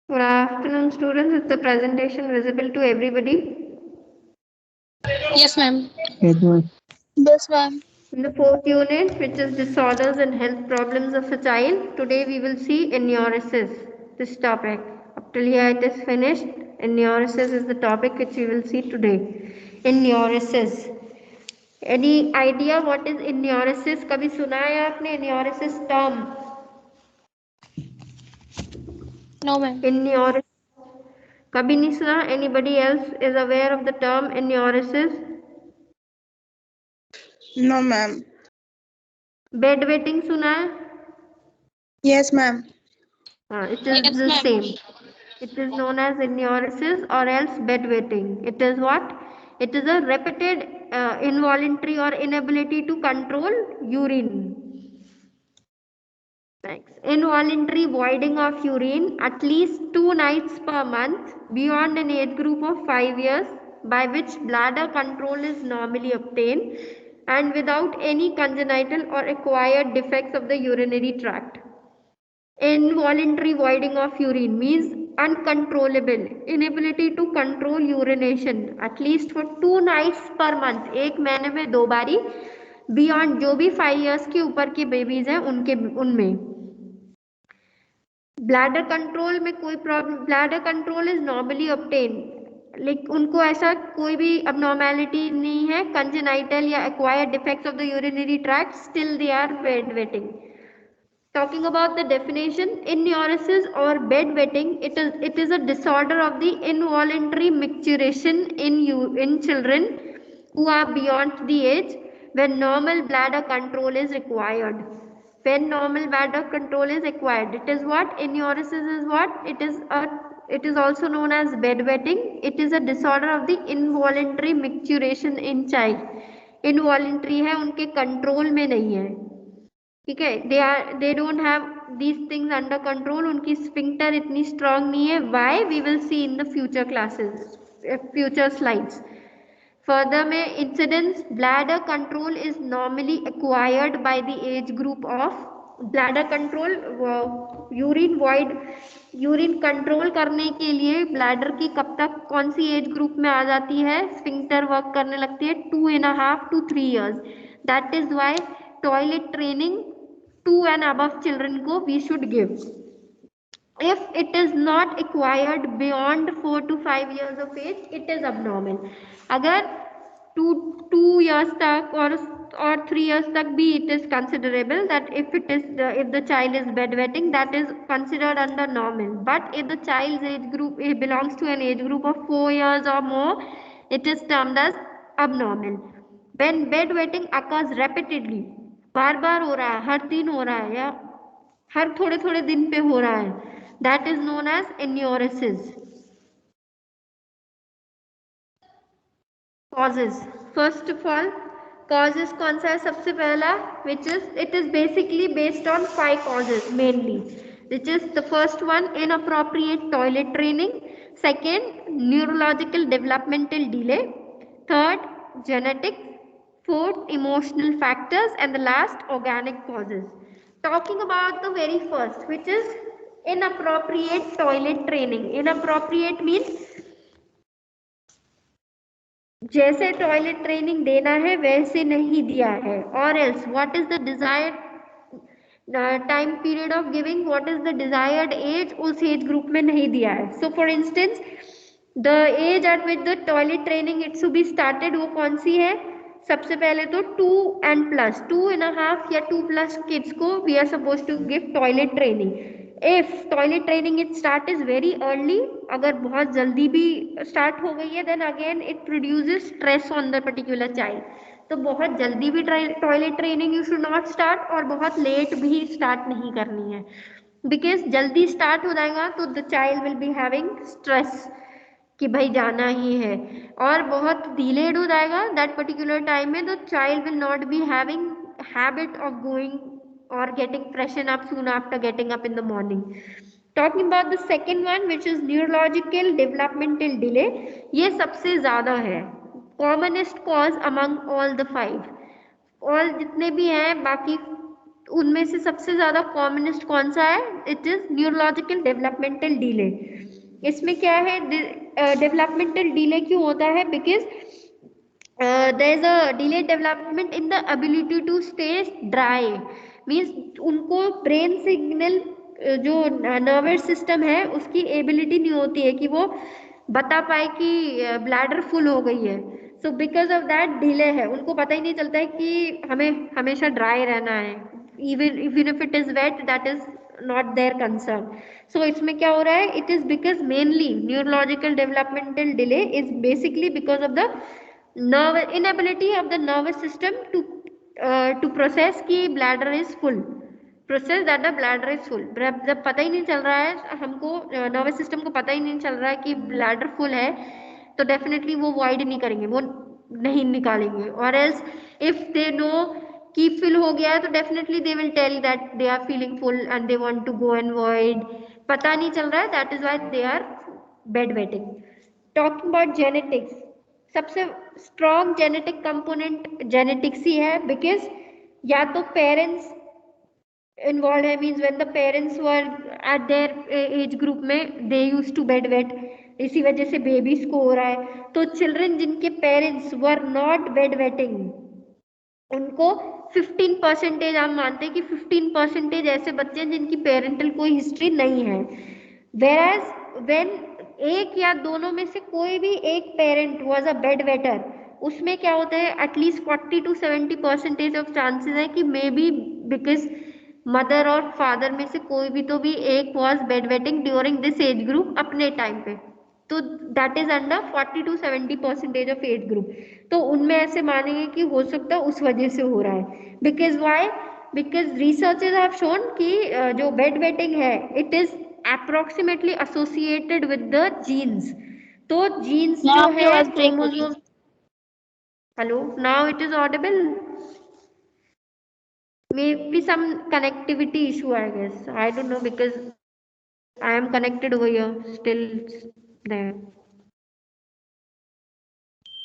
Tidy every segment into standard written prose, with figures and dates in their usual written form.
Good afternoon, students. Is the presentation visible to everybody? Yes, ma'am. Yes, ma'am. Yes, ma'am. In the fourth unit, which is disorders and health problems of a child, today we will see enuresis, this topic. Up till here it is finished. Enuresis is the topic which we will see today. Enuresis. Any idea what is enuresis? कभी सुना है आपने enuresis term? No, ma'am. Enuresis. कभी नहीं सुना? Anybody else is aware of the term enuresis? No, ma'am. Bedwetting सुना है? Yes, ma'am. It is Yes, the ma'am. same. It is known as enuresis or else bedwetting. It is what? It is a repeated involuntary or inability to control urine. Next, involuntary voiding of urine at least 2 nights per month beyond an age group of 5 years, by which bladder control is normally obtained and without any congenital or acquired defects of the urinary tract. Involuntary voiding of urine means uncontrollable inability to control urination at least for 2 nights per month, एक महीने में 2 बारी, beyond जो भी 5 years के ऊपर के babies हैं उनके उनमें. ब्लैडर कंट्रोल में कोई problem, bladder control is normally obtain, लेकिन उनको ऐसा कोई भी abnormality नहीं है, कंजेनाइटल या acquired defects of the urinary tract, still they are bedwetting. Talking about the definition, enuresis or bedwetting, it is a disorder of the involuntary micturition in children who are beyond the age when normal bladder control is required. When normal bladder control is required, it is what? Enuresis is what? It is also known as bedwetting. It is a disorder of the involuntary micturition in child. Involuntary है, उनके control में नहीं है. ठीक है, they don't have these things under control, उनकी sphincter इतनी strong नहीं है. Why? We will see in the future classes, future slides. Further में incidence, bladder control is normally acquired by the age group of, bladder control urine control करने के लिए bladder की कब तक कौन सी एज ग्रुप में आ जाती है, स्फिंक्टर वर्क करने लगती है 2.5 to 3 years. That is why toilet training 2 and above children को we should give. If it is not acquired beyond 4 to 5 years of age, it is abnormal. अगर 2 years तक और 3 years तक भी it is considerable, that if the child is bedwetting, that is considered under normal. But if the child's age group, it belongs to an age group of 4 years or more, it is termed as abnormal. When bedwetting occurs repeatedly, बार बार हो रहा है, हर दिन हो रहा है या हर थोड़े थोड़े दिन पे हो रहा है, that is known as enuresis. Causes, first of all causes कौन सा है सबसे पहला, which is it is basically based on 5 causes mainly, which is the first one inappropriate toilet training, second neurological developmental delay, third genetic, fourth emotional factors, and the last organic causes. Talking about the very first, which is inappropriate toilet training. Inappropriate means जैसे toilet training देना है वैसे नहीं दिया है, और else what is the desired time period of giving, what is the desired age, उस age group में नहीं दिया है. So for instance the age at which the toilet training it should be started, वो कौन सी है? सबसे पहले तो 2 and plus 2.5 या 2+ किड्स को we are suppose to give toilet training. If toilet training it start is very early, अगर बहुत जल्दी भी स्टार्ट हो गई है, then again it produces stress on the particular child. तो बहुत जल्दी भी toilet training you should not start, और बहुत लेट भी स्टार्ट नहीं करनी है, बिकॉज जल्दी स्टार्ट हो जाएगा तो the child will be having stress कि भाई जाना ही है, और बहुत डिलेड हो जाएगा दैट पर्टिकुलर टाइम में, the child will not be having habit of going और getting freshen up soon after getting up in the morning. Talking about the second one which is neurological developmental delay, ये सबसे ज्यादा है, commonest cause among all the 5, all जितने भी हैं बाकी उनमें से सबसे ज्यादा कॉमनेस्ट कौन सा है? It is neurological developmental delay. इसमें क्या है, डेवलपमेंटल डिले क्यों होता है? Because there is a delayed development in the ability to stay dry, means उनको ब्रेन सिग्नल जो नर्वस सिस्टम है उसकी एबिलिटी नहीं होती है कि वो बता पाए कि ब्लैडर फुल हो गई है। So because of that delay है, उनको पता ही नहीं चलता है कि हमें हमेशा ड्राई रहना है, even if it is wet that is not their concern. So इसमें क्या हो रहा है? It is because mainly neurological developmental delay is basically because of the inability of the nervous system to process कि bladder is full, process that the bladder is full। जब पता ही नहीं चल रहा है हमको, नर्वस सिस्टम को पता ही नहीं चल रहा है कि ब्लैडर फुल है, तो डेफिनेटली वो वॉइड नहीं करेंगे, वो नहीं निकालेंगे। और एल्स इफ दे नो कि फिल हो गया है तो definitely they will tell that they are feeling full and they want to go and void. पता नहीं चल रहा है, that is why they are bed wetting. Talking about genetics, सबसे स्ट्रॉन्ग जेनेटिक कंपोनेंट जेनेटिक्स ही है, बिकॉज या तो पेरेंट्स इन्वॉल्व है, means when the parents were at their age group में they use to bed wait, इसी वजह से बेबीज को हो रहा है। तो चिल्ड्रन जिनके parents were not bed waiting उनको 15% आप मानते हैं कि 15% ऐसे बच्चे हैं जिनकी पेरेंटल कोई हिस्ट्री नहीं है। वेराज व्हेन एक या दोनों में से कोई भी एक parent was a bed waiter, उसमें क्या होता है, एटलीस्ट 40 to 70% ऑफ चांसेस है कि मे बी बिकॉज मदर और फादर में से कोई भी तो भी एक was bed wetting during this age group अपने टाइम पे, तो that is under 40 to 70% of age group. तो उनमें ऐसे मानेंगे कि हो सकता है उस वजह से हो रहा है। Because why? Because researches have shown कि जो बेड वेटिंग है it is approximately associated with the genes. तो जीन्स मैम जो आपकी है आवाज ब्रेक हो रही chromosome, hello now it is audible, maybe some connectivity issue I guess, I don't know because I am connected over here still there।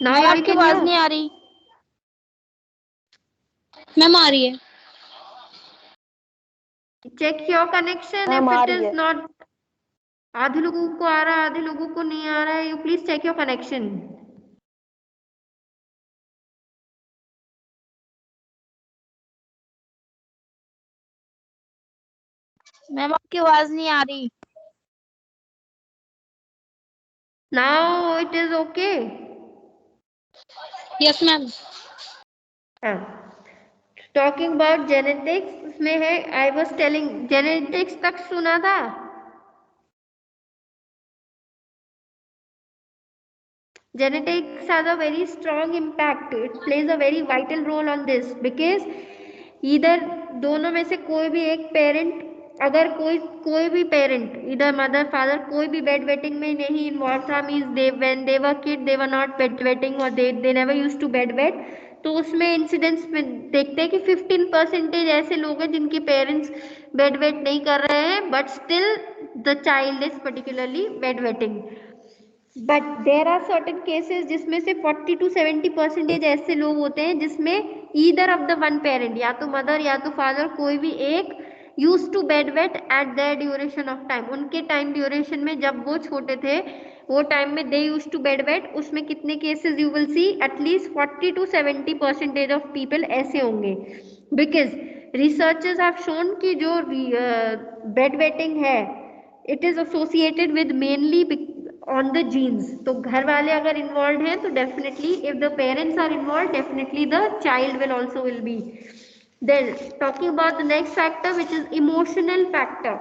now ma'am you आपकी can आवाज hear? नहीं आ रही। मैम आ रही है। check your connection ma'am if आ it रही is है। not, आधे लोगों को आ रहा है आधे लोगों को नहीं आ रहा है, you please check your connection। Ma'am आपकी आवाज नहीं आ रही। now it is okay? Yes ma'am. हाँ, talking about genetics, उसमें है I was telling genetics तक सुना था? Genetics has a very strong impact, it plays a very vital role on this because either दोनों में से कोई भी एक पेरेंट, अगर कोई भी पेरेंट इधर मदर फादर कोई भी बेड वेटिंग में नहीं इन्वॉल्व था, means they when they were kid they were not bed wetting और they never used to bed wet, तो उसमें इंसिडेंट्स में देखते हैं कि 15% ऐसे लोग हैं जिनके पेरेंट्स बेड वेट नहीं कर रहे हैं but still the child is particularly bed wetting. But there are certain cases जिसमें से 40 to 70% ऐसे लोग होते हैं जिसमें either of the one parent, या तो मदर या तो फादर कोई भी एक, use to bed wet at their duration of time, उनके टाइम ड्यूरेशन में जब वो छोटे थे वो टाइम में they use to bed wet. उसमें कितने cases you will see, at least 40 to 70% of people ऐसे होंगे। बिकॉज रिसर्चर्स हैव शोन कि जो बेड वेटिंग है it is associated with mainly on the genes। तो घर वाले अगर involved हैं तो definitely if the parents are involved definitely the child will also will be। then talking about the next factor which is emotional factor।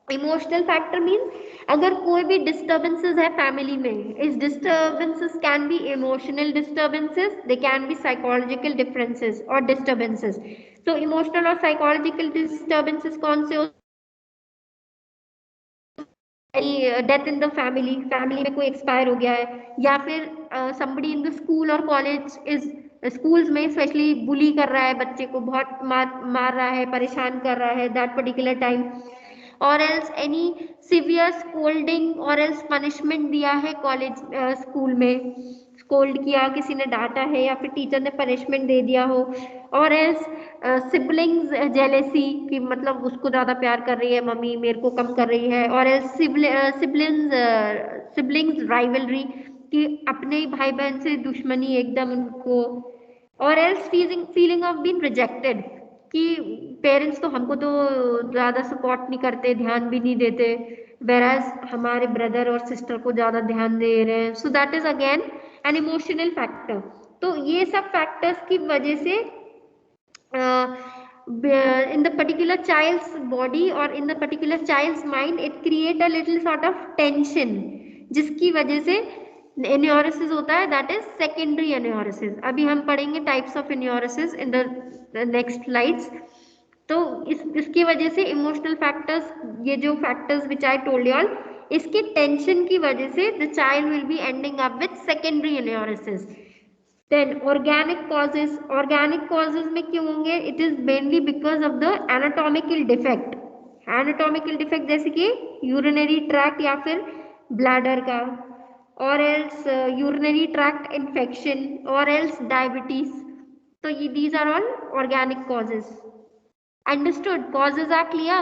Emotional factor means अगर कोई भी disturbances है फैमिली में, इस disturbances can be emotional disturbances, they can be psychological differences और disturbances. तो emotional और psychological disturbances कौन से? Death in the family, family में कोई एक्सपायर हो गया है, या फिर समबडी इन द स्कूल और कॉलेज इज, स्कूल्स में स्पेशली बुली कर रहा है बच्चे को, बहुत मार रहा है, परेशान कर रहा है दैट पर्टिकुलर टाइम, और एल्स एनी सिवियर स्कोल्डिंग और एल्स पनिशमेंट दिया है कॉलेज स्कूल में, स्कोल्ड किया, किसी ने डांटा है या फिर टीचर ने पनिशमेंट दे दिया हो, और एल्स सिबलिंग्स जेलेसी कि मतलब उसको ज्यादा प्यार कर रही है मम्मी, मेरे को कम कर रही है, और एल्स सिबलिंग्स राइवलरी कि अपने ही भाई बहन से दुश्मनी एकदम उनको, और else feeling of being rejected कि पेरेंट्स तो हमको तो ज्यादा सपोर्ट नहीं करते, ध्यान भी नहीं देते, whereas हमारे ब्रदर और सिस्टर को ज्यादा ध्यान दे रहे हैं. So that is again an emotional factor. तो ये सब फैक्टर्स की वजह से in the particular child's body or in the particular child's mind it create a little sort of tension, जिसकी वजह से एन्यूरोसिस होता है, दैट इज सेकेंडरी एन्यूरोसिस. अभी हम पढ़ेंगे types of enuresis in the next slides. तो इसकी वजह से इमोशनल फैक्टर्स, ये जो factors which I told you all, इसकी टेंशन की वजह से the child will be ending up with secondary enuresis. Then organic causes में क्यों होंगे? It is mainly because of the anatomical defect. Anatomical defect जैसे कि यूरिनरी ट्रैक्ट या फिर ब्लैडर का, और एल्स यूरिनरी ट्रैक्ट इन्फेक्शन, और एल्स डायबिटीज. तो ये these are all organic causes. Understood? Causes are clear.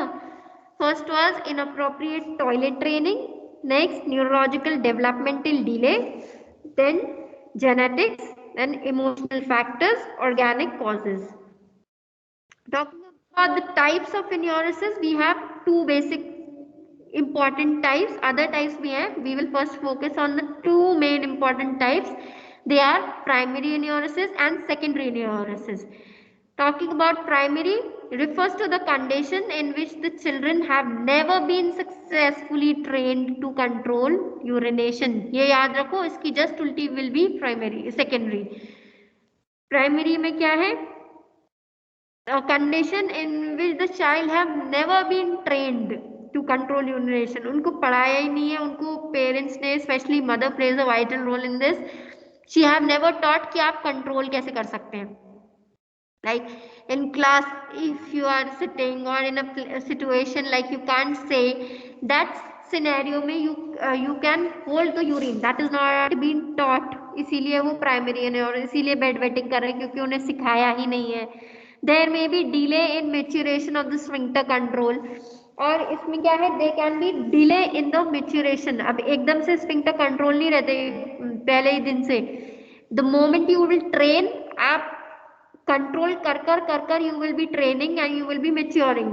First was inappropriate toilet training. Next, neurological developmental delay. Then, genetics. Then, emotional factors, organic causes. Talking about the types of enuresis, we have two basic important types. Other types we have. We will first focus on the two main important types. They are primary enuresis and secondary enuresis. Talking about primary refers to the condition in which the children have never been successfully trained to control urination. ये याद रखो, इसकी just उल्टी will be primary, secondary. Primary में क्या है? A condition in which the child have never been trained to control urination. उनको पढ़ाया ही नहीं है, उनको parents ने, especially mother plays a vital role in this. She have never taught कि आप control कैसे कर सकते हैं. Like in class, if you are sitting or in a situation like you can't say, that scenario में you can hold the urine, that is not been taught. इसीलिए वो primary है और इसीलिए bedwetting कर रहे हैं क्योंकि उन्हें सिखाया ही नहीं है. There may be delay in maturation of the sphincter control. और इसमें क्या है? They can be delay in the maturation. अब एकदम से sphincter control नहीं रहते पहले ही दिन से. The moment you will train, आप कंट्रोल कर कर you will be training and you will B maturing,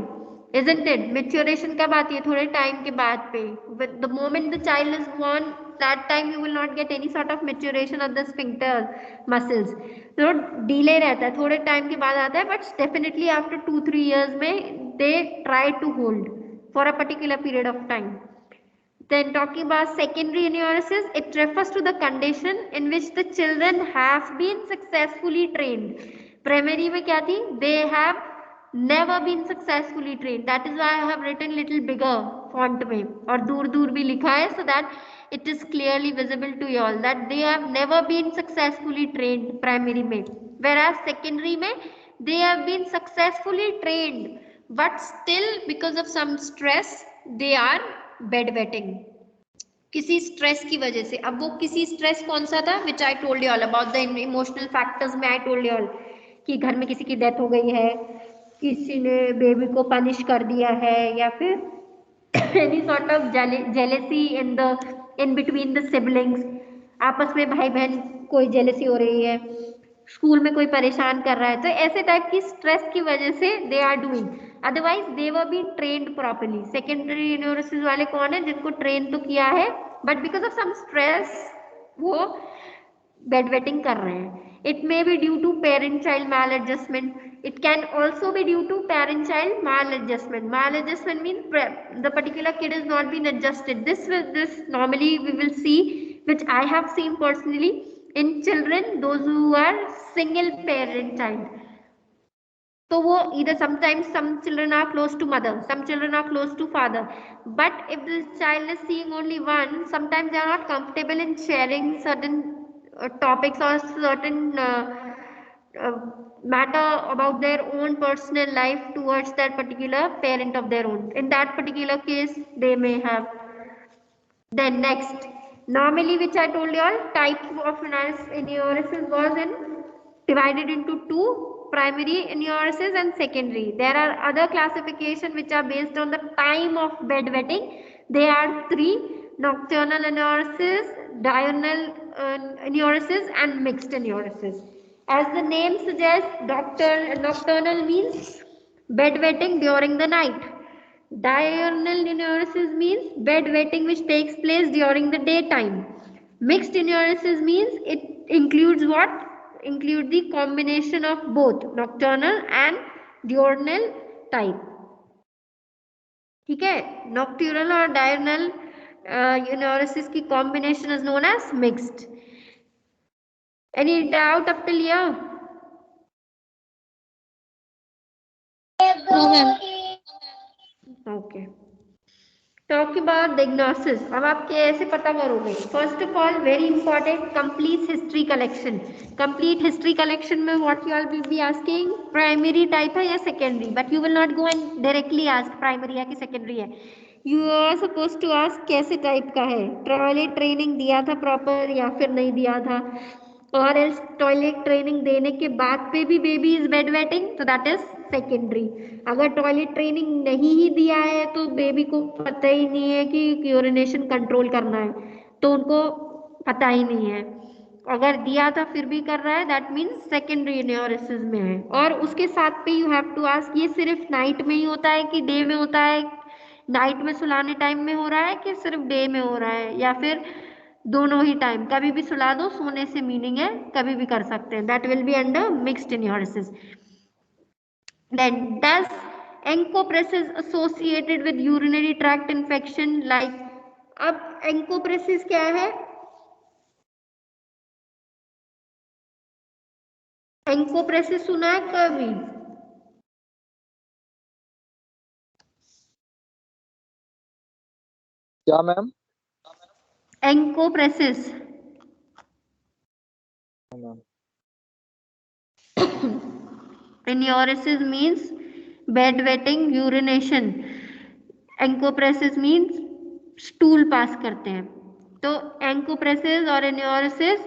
isn't it? Maturation कब आती है? थोड़े टाइम के बाद पे. With the moment the child is born, that time you will not get any sort of maturation of the sphincter muscles. तो delay रहता है, थोड़े टाइम के बाद आता है, but definitely after 2-3 years में they try to hold for a particular period of time. Then talking about secondary enuresis, it refers to the condition in which the children have been successfully trained. Primary में क्या थी? They have never been successfully trained. That is why I have written little bigger font में और दूर दूर भी लिखा है, so that it is clearly visible to you all that they have never been successfully trained primary में. Whereas secondary में they have been successfully trained, but still because of some stress they are bedwetting. किसी stress की वजह से. अब वो किसी stress कौन सा था? Which I told you all about the emotional factors में. आई टोल्ड यू ऑल कि घर में किसी की डेथ हो गई है, किसी ने बेबी को पनिश कर दिया है, या फिर any sort of jealousy in between the siblings. आपस में भाई बहन कोई जेलेसी हो रही है, स्कूल में कोई परेशान कर रहा है, तो ऐसे टाइप की स्ट्रेस की वजह से they are doing. Otherwise they were be trained properly. Secondary universities वाले कौन है? जिनको ट्रेन तो किया है, but because of some stress वो bedwetting कर रहे हैं. It may be due to parent-child maladjustment. It can also be due to parent-child maladjustment. Maladjustment means the particular kid is not being adjusted. This normally we will see, which I have seen personally in children, those who are single parent child. So wo either sometimes some children are close to mother, some children are close to father. But if the child is seeing only one, sometimes they are not comfortable in sharing certain topics or certain matter about their own personal life towards that particular parent of their own. In that particular case, they may have. Then next, Normally, which I told you all, type of enuresis was divided into two: primary enuresis and secondary. There are other classification which are based on the time of bedwetting. They are three: nocturnal enuresis, diurnal enuresis, and mixed enuresis. As the name suggests, nocturnal means bedwetting during the night. Diurnal enuresis means bedwetting which takes place during the daytime. Mixed enuresis means it includes what? Include the combination of both nocturnal and diurnal type. ठीक है, nocturnal और diurnal enuresis की combination is known as mixed. Any doubt up till here? No, ma'am. Okay. Talk about diagnosis. अब आप कैसे पता करोगे? First of all, very important, complete history collection. Complete history collection में what you all will be asking, primary type है या secondary, but you will not go and directly ask primary है कि सेकेंडरी है. You are suppose to ask कैसे type का है, toilet training दिया था प्रॉपर या फिर नहीं दिया था, और एल्स टॉयलेट ट्रेनिंग देने के बाद पे भी बेबी इज बेड वेटिंग, तो दैट इज सेकेंडरी. अगर टॉयलेट ट्रेनिंग नहीं ही दिया है तो बेबी को पता ही नहीं है कि यूरिनेशन कंट्रोल करना है, तो उनको पता ही नहीं है. अगर दिया था फिर भी कर रहा है, दैट मीन्स सेकेंडरी एन्योरेसिस में है. और उसके साथ पे यू हैव टू आस्क, ये सिर्फ नाइट में ही होता है कि डे में होता है? नाइट में सुलाने टाइम में हो रहा है कि सिर्फ डे में हो रहा है, या फिर दोनों ही टाइम? कभी भी सुला दो, सोने से मीनिंग है कभी भी कर सकते हैं. That will be under mixed enuresis. Then, does encopresis associated with urinary tract infection like? अब encopresis क्या है? encopresis सुना है कभी? क्या ma'am? encopresis. Enuresis means bedwetting, urination. encopresis means stool pass करते हैं. तो encopresis और enuresis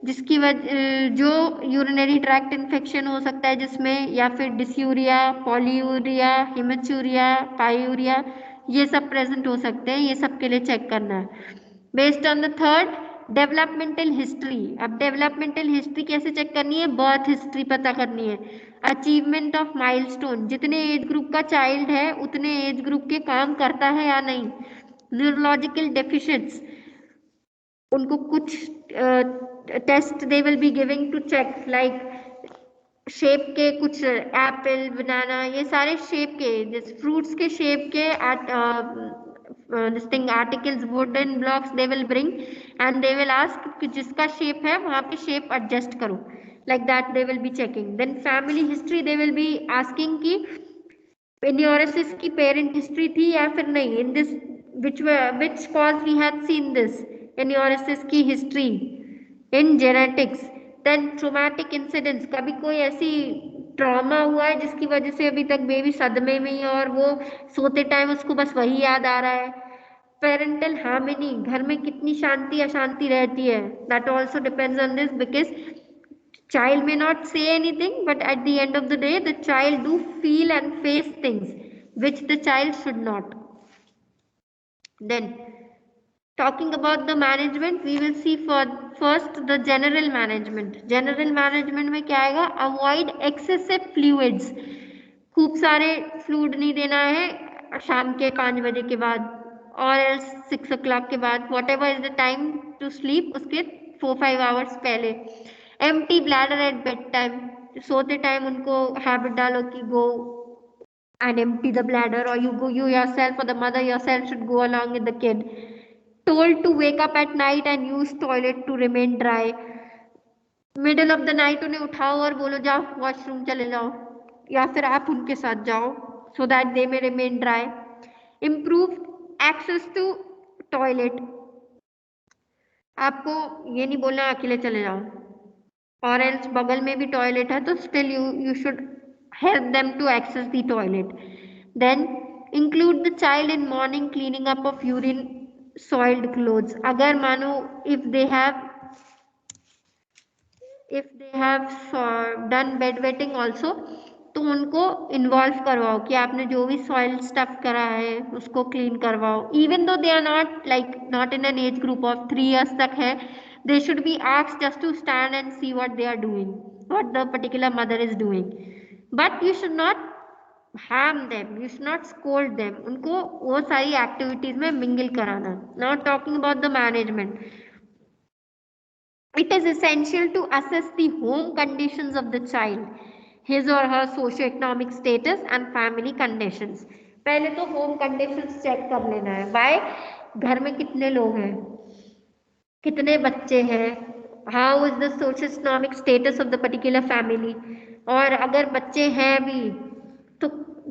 जिसकी वजह जो यूरिनरी ट्रैक्ट इन्फेक्शन हो सकता है जिसमें, या फिर डिस्यूरिया, पॉलीयूरिया, हिमेचूरिया, पायूरिया, ये सब प्रेजेंट हो सकते हैं. ये सब के लिए चेक करना है. Based on the third, developmental history. अब डेवलपमेंटल हिस्ट्री कैसे चेक करनी है? बर्थ हिस्ट्री पता करनी है. अचीवमेंट ऑफ माइलस्टोन, जितने एज ग्रुप का चाइल्ड है उतने एज ग्रुप के काम करता है या नहीं. न्यूरोलॉजिकल डेफिशिएंट्स, उनको कुछ test they will be giving to check, like shape के, कुछ एप्पल, बनाना, ये सारे शेप के, जैसे फ्रूट्स के शेप के this thing articles, wooden blocks they will bring and they will ask कि जिसका शेप है वहाँ पे शेप एडजस्ट करो, like that they will be checking. Then family history they will be asking कि enuresis की parent history थी या फिर नहीं. In this which cause we had seen this enuresis की history in genetics. Then traumatic incidents, कभी कोई ऐसी ट्रॉमा हुआ है जिसकी वजह से अभी तक बेबी सदमे में ही और वो सोते टाइम उसको बस वही याद आ रहा है. पेरेंटल हार्मनी, घर में कितनी शांति अशांति रहती है, that also depends on this, because child may not say anything, but at the end of the day the child do feel and face things which the child should not. Then talking about the management, we will see for first the general management. General management में क्या आएगा? Avoid excessive fluids. खूब सारे fluid नहीं देना है शाम के 5 बजे के बाद और 6 o'clock के बाद, whatever is the time to sleep, उसके 4-5 hours पहले. Empty bladder at bedtime. सोते टाइम उनको हैबिट डालो कि go and empty the bladder, or you yourself or the mother yourself should go along with the kid. Told to wake up at night and use toilet to remain dry. Middle of the night उन्हें उठाओ और बोलो जाओ washroom चले जाओ, या फिर आप उनके साथ जाओ, so that they may remain dry. Improve access to toilet. आपको ये नहीं बोलना अकेले चले जाओ, और एल्स बगल में भी टॉयलेट है तो still you should help them to access the toilet. Then include the child in morning cleaning up of urine soiled clothes. अगर मानो if they have done bedwetting also, तो उनको इन्वॉल्व करवाओ कि आपने जो भी सॉइल स्टफ करा है उसको क्लीन करवाओ. Even though they are not in an age group of 3 years तक है, they should be asked just to stand and see what they are doing, what the particular mother is doing. But you should not harm them, you should not scold them. उनको वो सारी activities में mingle कराना. Now talking about the management, it is essential to assess the home conditions of the child, his or her socio-economic status and family conditions. पहले तो home conditions check कर लेना है. Why? घर में कितने लोग हैं, कितने बच्चे हैं, how is the socio-economic status of the particular family, और अगर बच्चे हैं भी तो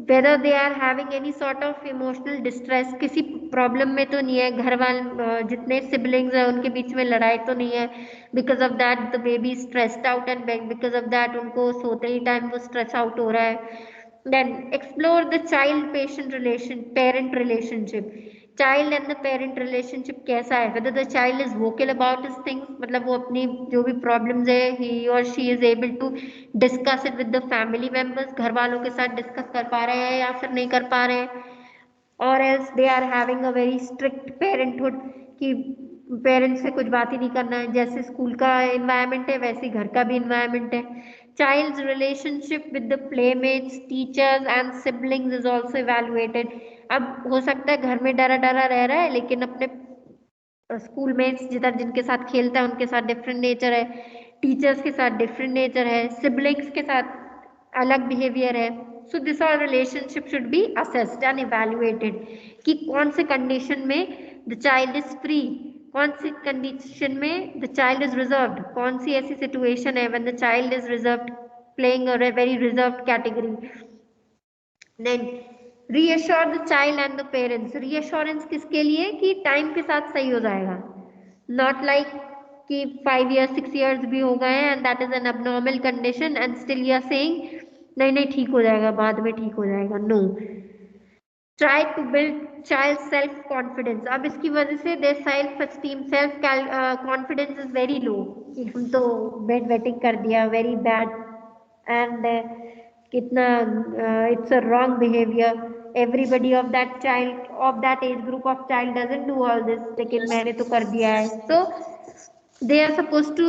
whether they are having any sort of emotional distress, किसी प्रॉब्लम में तो नहीं है, घर वाले जितने सिबलिंग्स हैं उनके बीच में लड़ाई तो नहीं है, because of that the baby stressed out and because of that उनको सोते ही टाइम वो स्ट्रेस आउट हो रहा है. Then explore the child parent relationship. Child and the parent relationship कैसा है, whether the child is vocal about his things, मतलब वो अपनी जो भी प्रॉब्लम्स है he or she is able to discuss it with the family members, घर वालों के साथ डिस्कस कर पा रहे हैं या फिर नहीं कर पा रहे हैं, और else they are having a very strict parenthood कि पेरेंट्स से कुछ बात ही नहीं करना है. जैसे स्कूल का इन्वायरमेंट है वैसे ही घर का भी इन्वायरमेंट है. Child's relationship with the playmates, teachers and siblings is also evaluated. अब हो सकता है घर में डरा डरा रह रहा है लेकिन अपने स्कूल में जिधर जिनके साथ खेलता है उनके साथ डिफरेंट नेचर है, टीचर्स के साथ डिफरेंट नेचर है, सिबलिंग्स के साथ अलग बिहेवियर है. So this all relationship should be assessed and evaluated कि कौन से कंडीशन में द चाइल्ड इज फ्री, कौन सी कंडीशन में द चाइल्ड इज रिजर्व्ड, कौन सी ऐसी सिचुएशन है when the child is reserved, playing a very reserved category. Then reassure the child and the parents. Reassurance किसके लिए कि टाइम के साथ सही हो जाएगा, नॉट लाइक कि 5 years 6 years भी हो गए and that is an abnormal condition and still you are saying नहीं नहीं ठीक हो जाएगा, बाद में ठीक हो जाएगा. No, try to build child self confidence. अब इसकी वजह से their self esteem, self confidence is very low कि हम तो बेड वेटिंग कर दिया, वेरी बैड एंड कितना it's a wrong behaviour. Everybody of that child of that age group of child doesn't do all this, लेकिन मैंने तो कर दिया है. तो they are supposed to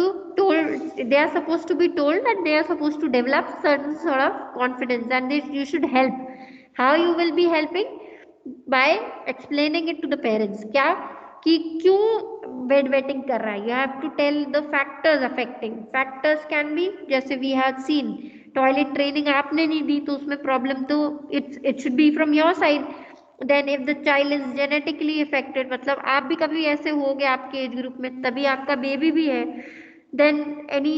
be told that they are supposed to develop certain sort of confidence and you should help. How you will be helping? By explaining it to the parents. क्या कि क्यों bed wetting कर रहा है, you have to tell the factors affecting. Factors can be जैसे we have seen toilet training आपने नहीं दी तो उसमें प्रॉब्लम तो it should be from your side. Then if the child is genetically affected, मतलब आप भी कभी ऐसे हो गए आपके एज ग्रुप में तभी आपका बेबी भी है. देन एनी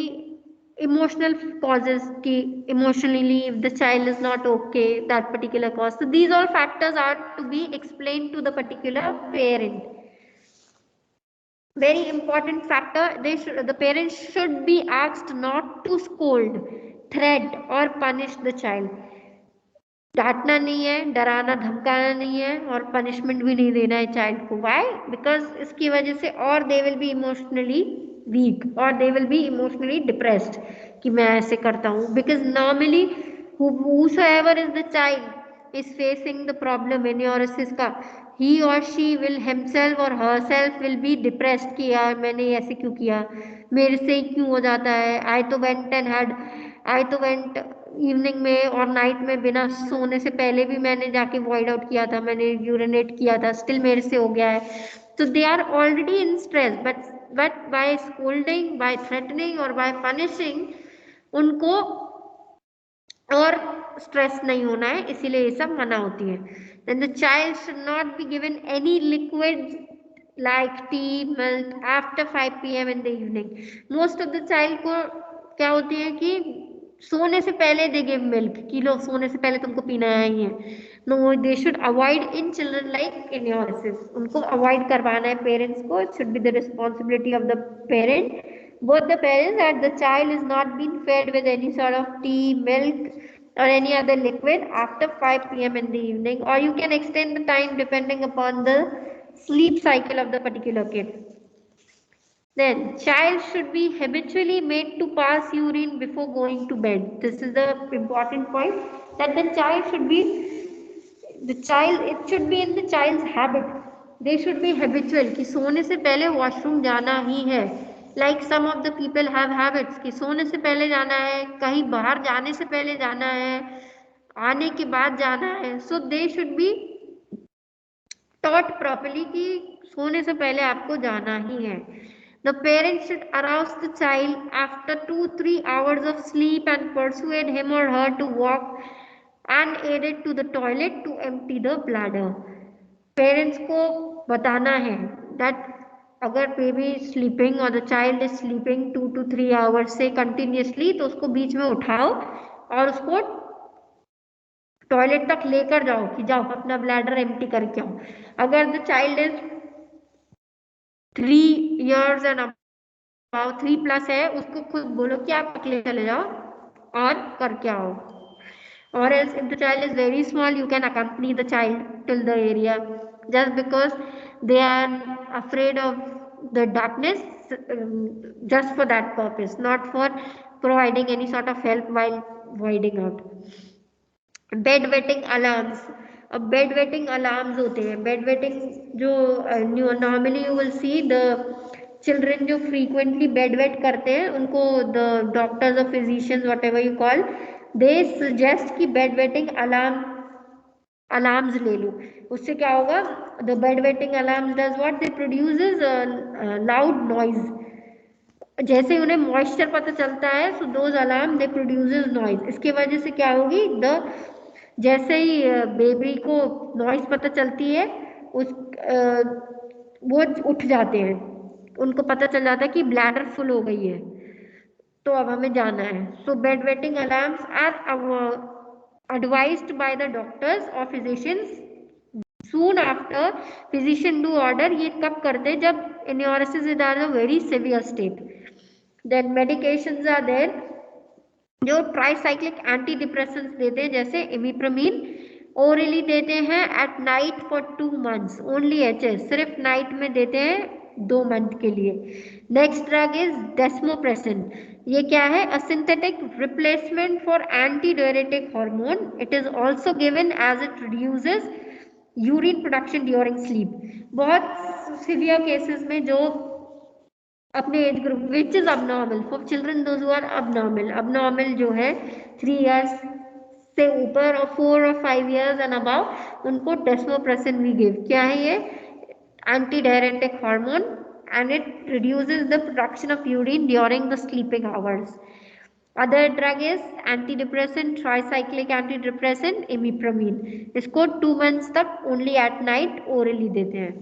इमोशनल कॉजेज की emotionally if the child is not okay that particular cause. So these all factors are to be explain to the particular parent. Very important factor, the parents should be asked not to scold, threat or punish the child. डांटना नहीं है, डराना धमकाना नहीं है और punishment भी नहीं देना है चाइल्ड को. व्हाई? बिकॉज इसकी वजह से और they will be emotionally weak और they will be emotionally depressed कि मैं ऐसे करता हूँ. Because normally whosoever is the child is facing the problem in your का, he or she will himself or herself will be depressed कि यार मैंने ऐसे क्यों किया, मेरे से ही क्यों हो जाता है. I तो went इवनिंग में और नाइट में बिना सोने से पहले भी मैंने जाके वॉइड आउट किया था, मैंने यूरिनेट किया था, स्टिल मेरे से हो गया है. तो they are already in stress, but by scolding, by threatening और बाय पनिशिंग उनको और स्ट्रेस नहीं होना है, इसीलिए ये सब मना होती है. Then the child should not be given any liquid like tea, milk after 5 PM in the evening. Most of the child को क्या होती है कि सोने से पहले दे गिव मिल्क कि लो सोने से पहले तुमको पीना ही है. No, they should avoid in children like enuresis. उनको अवॉइड करवाना है पेरेंट्स को. It should be the responsibility of the parent, both the parents, that the child is not being fed with any sort of tea, milk or any other liquid after 5 PM in the evening, or you can extend the time depending upon the sleep cycle of the particular kid. Then child should be habitually made to pass urine before going to bed. This is the important point, that the child should be, it should be in the child's habit. They should be habitual कि सोने से पहले washroom जाना ही है. Like some of the people have habits कि सोने से पहले जाना है, कहीं बाहर जाने से पहले जाना है, आने के बाद जाना है. So they should be taught properly कि सोने से पहले आपको जाना ही है. The parents should arouse the child after 2-3 hours of sleep and persuade him or her to walk unaided to the toilet to empty the bladder. Parents को बताना है that अगर बेबी स्लीपिंग और the child is sleeping 2 to 3 hours से continuously, तो उसको बीच में उठाओ और उसको टॉयलेट तक लेकर जाओ कि जाओ अपना ब्लैडर एम्प्टी करके आओ. अगर the child is 3 years and about 3+ है, उसको खुद बोलो कि आप अकेले चले जाओ और करके आओ. Or else if the child is very small, you can accompany the child till the area, just because they are afraid of the darkness, just for that purpose, not for providing any sort of help while voiding out. Bed wetting alarms. अब bed wetting alarms होते हैं. Bed wetting जो normally you will see the children जो frequently bed wait करते हैं, उनको the doctors और physicians what ever you call, they suggest कि बेड वेटिंग अलार्म्स ले लो. उससे क्या होगा, the bed wetting alarms does what, they produces loud noise. जैसे उन्हें मॉइस्चर पता चलता है, so those alarm they produces noise. इसके वजह से क्या होगी, जैसे ही बेबी को नॉइज पता चलती है, वो उठ जाते हैं, उनको पता चल जाता है कि ब्लैडर फुल हो गई है, तो अब हमें जाना है. So bed wetting alarms are advised by the doctors और physicians soon after physician do order. ये कब करते हैं, जब enuresis is are a very severe state. Then medications are there, जो ट्राईसाइक्लिक एंटी डिप्रेसेंट्स देते हैं, जैसे इमिप्रामीन ओरली देते हैं at night for 2 months only. HS सिर्फ नाइट में देते हैं 2 month के लिए. Next drug is desmopressin. ये क्या है, अ synthetic replacement for anti diuretic hormone. It is also given as it reduces urine production during sleep. बहुत सिवियर केसेस में जो अपने age group which is abnormal for children, those who are abnormal जो है 3 years से ऊपर और 4 or 5 years and above, उनको डेस्मोप्रेसिन वी गिव. क्या है ये, anti diuretic hormone, and it reduces the production of urine during the sleeping hours. Other drug is anti depressant, tricyclic anti depressant, imipramine. इसको 2 months तक only at night orally देते हैं.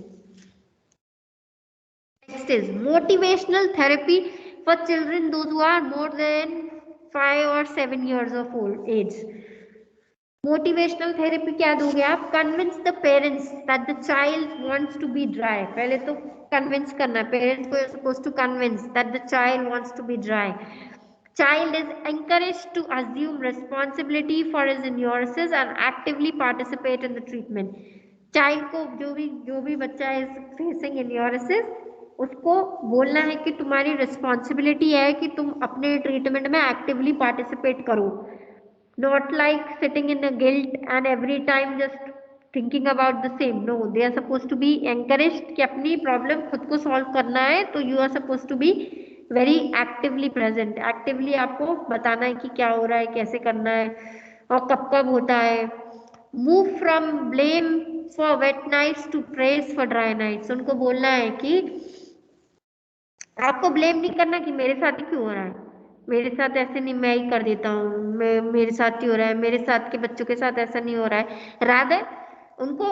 Next is motivational therapy for children those who are more than 5 or 7 years of age. Motivational therapy क्या दोगे आप, convince the parents that the child wants to be dry. पहले तो convince करना, parents को supposed to convince that the child wants to be dry. Child is encouraged to assume responsibility for his enuresis and actively participate in the treatment. Child को जो भी बच्चा is facing enuresis, उसको बोलना है कि तुम्हारी रिस्पॉन्सिबिलिटी है कि तुम अपने ट्रीटमेंट में एक्टिवली पार्टिसिपेट करो. Not like sitting in a guilt and every time just thinking about the same. No, they are suppose to be encouraged कि अपनी प्रॉब्लम खुद को सॉल्व करना है, तो you are suppose to be very actively present. Actively आपको बताना है कि क्या हो रहा है, कैसे करना है और कब कब होता है. Move from blame for wet nights to praise for dry nights. उनको बोलना है कि आपको ब्लेम नहीं करना कि मेरे साथ ही क्यों हो रहा है, मेरे साथ ऐसे नहीं, मैं ही कर देता हूँ, मेरे साथ ही हो रहा है, मेरे साथ के बच्चों के साथ ऐसा नहीं हो रहा है. रादर उनको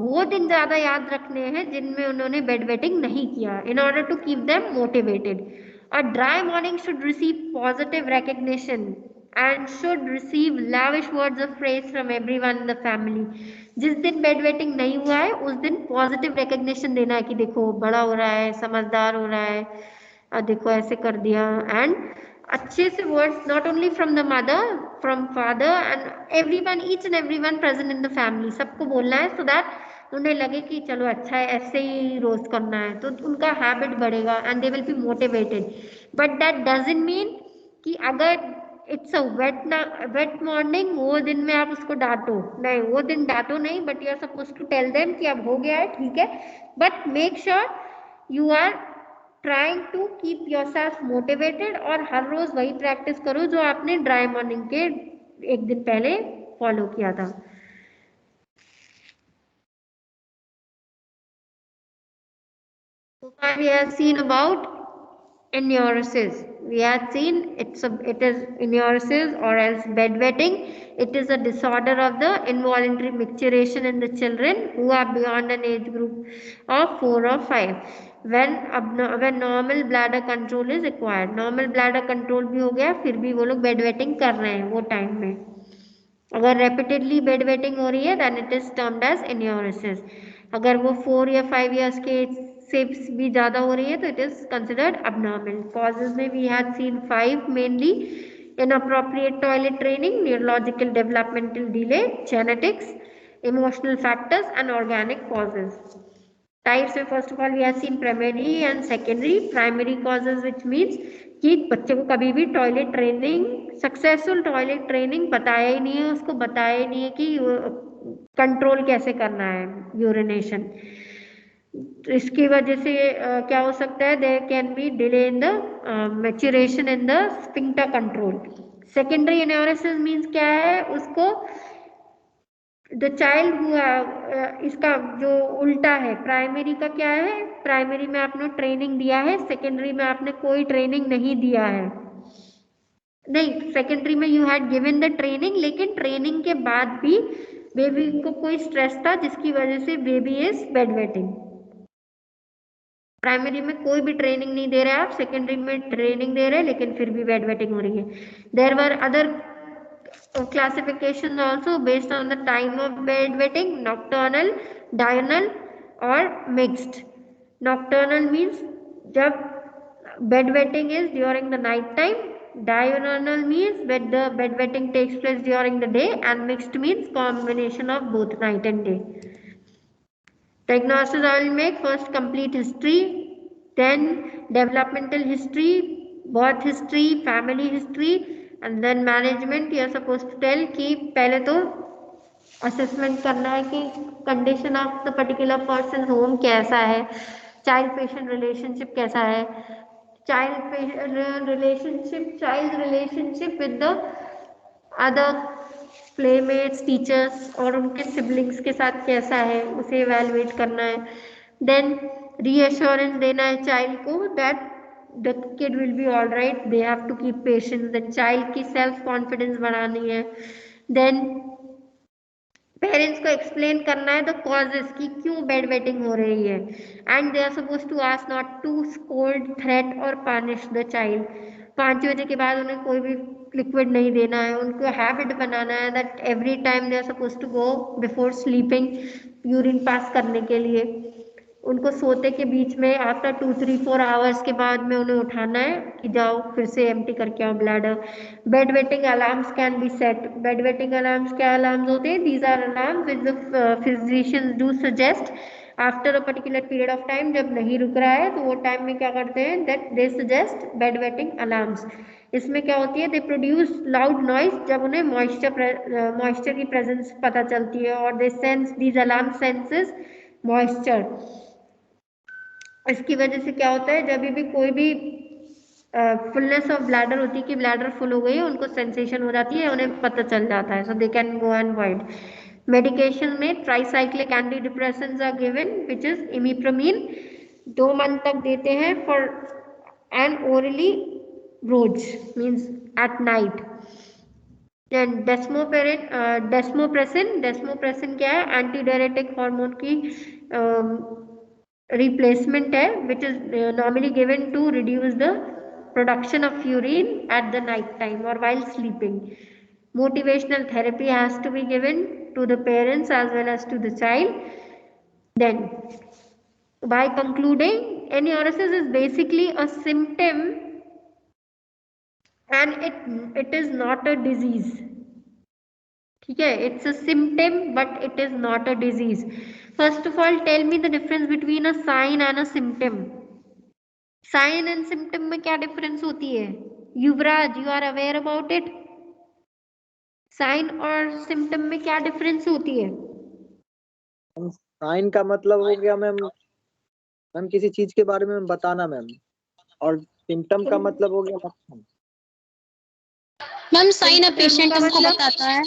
वो दिन ज्यादा याद रखने हैं जिनमें उन्होंने बेड वेटिंग नहीं किया, in order to keep them motivated. A dry morning should receive positive recognition and should receive lavish words of praise from everyone in the family. जिस दिन बेड वेटिंग नहीं हुआ है उस दिन पॉजिटिव रिकग्निशन देना है कि देखो बड़ा हो रहा है, समझदार हो रहा है, देखो ऐसे कर दिया. एंड अच्छे से words, not only from the mother, from father and everyone, each and everyone present in the family, सबको बोलना है, सो दैट उन्हें लगे कि चलो अच्छा है, ऐसे ही रोज करना है, तो उनका हैबिट बढ़ेगा and they will be motivated. But that doesn't mean कि अगर इट्स अ वेट मॉर्निंग वो दिन में आप उसको डांटो, नहीं, वो दिन डांटो नहीं, but you are suppose to tell them कि अब हो गया है, ठीक है, but make sure you are trying to keep yourself motivated, और हर रोज वही प्रैक्टिस करो जो आपने ड्राई मॉर्निंग के एक दिन पहले फॉलो किया था। So far we have seen about enuresis. We have seen it is enuresis or else bedwetting. It is a disorder of the involuntary micturition in the children who are beyond an age group of 4 or 5. When normal bladder control is required. Normal bladder control भी हो गया, फिर भी वो लोग bedwetting कर रहे हैं वो टाइम में। अगर रेपिटेडली बेड वेटिंग हो रही है then it is termed as enuresis. अगर वो 4 या 5 इयर्स के से भी ज़्यादा हो रही है तो it is considered abnormal. Causes में we had seen 5 mainly: inappropriate toilet training, neurological developmental delay, genetics, emotional factors and organic causes. Types में first of all we have seen primary and secondary. Primary causes which means कि बच्चे को कभी भी toilet training, successful toilet training बताया ही नहीं है, उसको बताया ही नहीं है कि कंट्रोल कैसे करना है यूरिनेशन। इसकी वजह से क्या हो सकता है, there can be delay in the maturation in the sphincter control. Secondary enuresis means क्या है, उसको द चाइल्ड हु इसका जो उल्टा है, प्राइमरी का क्या है, प्राइमरी में आपने ट्रेनिंग दिया है, सेकेंडरी में आपने कोई ट्रेनिंग नहीं दिया है। नहीं, सेकेंडरी में you had given the training, लेकिन ट्रेनिंग के बाद भी बेबी को कोई स्ट्रेस था जिसकी वजह से बेबी इज बेडवेटिंग। प्राइमरी में कोई भी ट्रेनिंग नहीं दे रहे आप, सेकेंडरी में ट्रेनिंग दे रहे हैं लेकिन फिर भी बेडवेटिंग हो रही है। There were other classification also based on the time of bedwetting: nocturnal, diurnal or mixed. Nocturnal means जब bedwetting is during the night time, diurnal means when the bedwetting takes place during the day, and mixed means combination of both night and day. Diagnosis I will make first complete history, then developmental history, birth history, family history, and then management. You are supposed to tell कि पहले तो assessment करना है कि condition of the particular person home कैसा है, child patient relationship कैसा है, child relationship with the other playmates, teachers और उनके सिबलिंग्स के साथ कैसा है, उसे इवेलुएट करना है। देन रीअश्योरेंस देना है चाइल्ड को that the kid will be all right, they have to keep patience. Then child की सेल्फ कॉन्फिडेंस बढ़ानी है। देन पेरेंट्स को एक्सप्लेन करना है द कॉजेस कि क्यों बेड वेटिंग हो रही है, and they are suppose to ask not to scold, threat और पनिश द चाइल्ड। 5 बजे के बाद उन्हें कोई भी लिक्विड नहीं देना है, उनको हैबिट बनाना है that every time they are suppose to go before sleeping urine pass करने के लिए। उनको सोते के बीच में आफ्टर 2-3-4 आवर्स के बाद में उन्हें उठाना है कि जाओ फिर से एम्प्टी करके आओ bladder. Bed wetting alarms can be set. Bed wetting alarms क्या अलार्म्स होते हैं? These are alarms which the physicians do suggest after a particular period of time. जब नहीं रुक रहा है तो वो टाइम में क्या करते हैं, that they suggest bed wetting alarms. इसमें क्या होती है, दे प्रोड्यूस लाउड नॉइज जब उन्हें मॉइस्चर की प्रेजेंस पता चलती है, और they sense these alarm senses moisture. इसकी वजह से क्या होता है, जब भी कोई भी फुलनेस ऑफ ब्लैडर होती है कि ब्लैडर फुल हो गई है, उनको सेंसेशन हो जाती है, उन्हें पता चल जाता है, so they can go and void. Medication में tricyclic anti depressants are given which is imipramine, 2 month तक देते हैं फॉर एंड ओरली रोज मीन्स एट नाइट। डेस्मोप्रेसिन क्या है, एंटी डायरेटिक हार्मोन की replacement है, which is normally given to reduce the production of urine at the night time or while sleeping. Motivational therapy has to be given to the parents as well as to the child. Then by concluding, enuresis is basically a symptom and it is not a disease. ठीक है, it's a symptom but it is not a disease. First of all, tell me the difference between a sign and a symptom. Sign and symptom में क्या difference होती है? युवराज, you are aware about it? Sign और symptom में क्या difference होती है? Sign का मतलब हो गया मैम किसी चीज के बारे में बताना मैम, और सिम्टम का मतलब हो गया लक्षण। मैम साइन Symptom पेशेंट का हमको मतलब? बताता है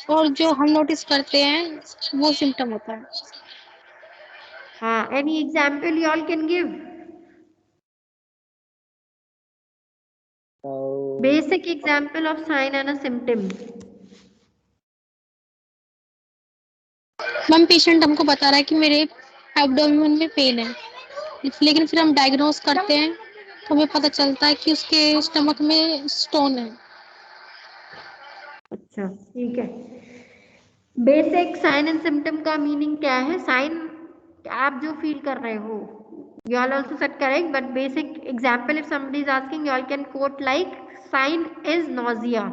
और जो हम नोटिस करते हैं वो सिम्टम होता है। हाँ, any example you all can give? Basic example of sign and a symptom. Ma'am patient हमको बता रहा है कि मेरे एब्डोमेन में पेन है, लेकिन फिर हम डायग्नोस करते हैं तो हमें पता चलता है कि उसके स्टमक में स्टोन है। अच्छा, ठीक है। बेसिक साइन एंड सिम्टम का मीनिंग क्या है? साइन आप जो फील कर रहे हो, you all also said correct, but basic example if somebody is asking, you all can quote like sign is nausea,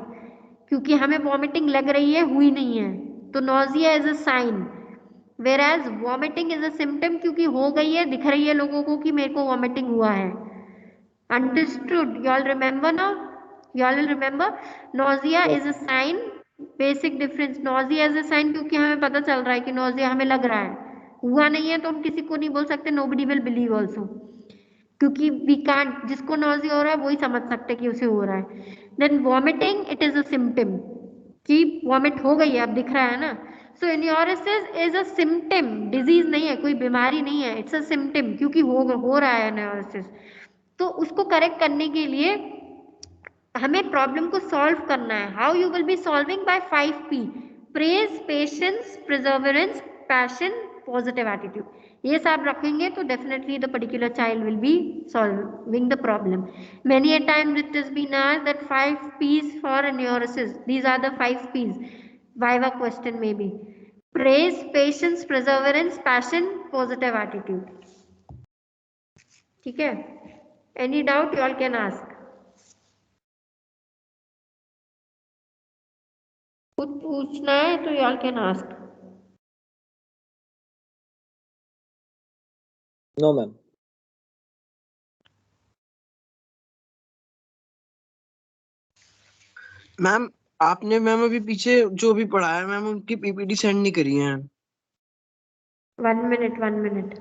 क्योंकि हमें वॉमिटिंग लग रही है, हुई नहीं है, तो nausea is a sign, whereas vomiting is a symptom, क्योंकि हो गई है, दिख रही है लोगों को कि मेरे को वॉमिटिंग हुआ है। Understood? You all remember now? You all will remember? Nausea is a sign. Basic difference. Nausea is a sign क्योंकि हमें पता चल रहा है कि nausea हमें लग रहा है, हुआ नहीं है तो हम किसी को नहीं बोल सकते, nobody will believe also, क्योंकि we can't, जिसको nausea हो रहा है वही समझ सकते कि उसे हो रहा है। Then vomiting, it is a symptom, कि vomit हो गई है, अब दिख रहा है ना। So enuresis is a symptom, disease नहीं है, कोई बीमारी नहीं है, it's a symptom, क्योंकि हो रहा है enuresis। तो उसको करेक्ट करने के लिए हमें प्रॉब्लम को सॉल्व करना है। How you will be solving? By 5P: praise, patience, perseverance, passion, positive attitude. ये सब रखेंगे तो definitely the particular child will be solving the problem. Many a time it has been asked that 5Ps for neurosis, these are the 5Ps. viva question maybe: praise, patience, perseverance, passion, positive attitude. ठीक है? Any doubt you all can ask. कुछ पूछना है तो you all can ask. No ma'am. Ma'am आपने ma'am अभी पीछे जो भी पढ़ाया मैम उनकी पीपीटी सेंड नहीं करी है। 1 minute.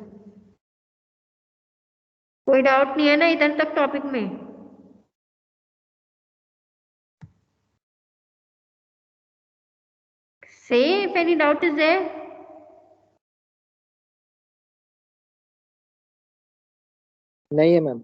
कोई डाउट नहीं है ना इधर तक टॉपिक में? Say if any doubt is there. नहीं है मैम।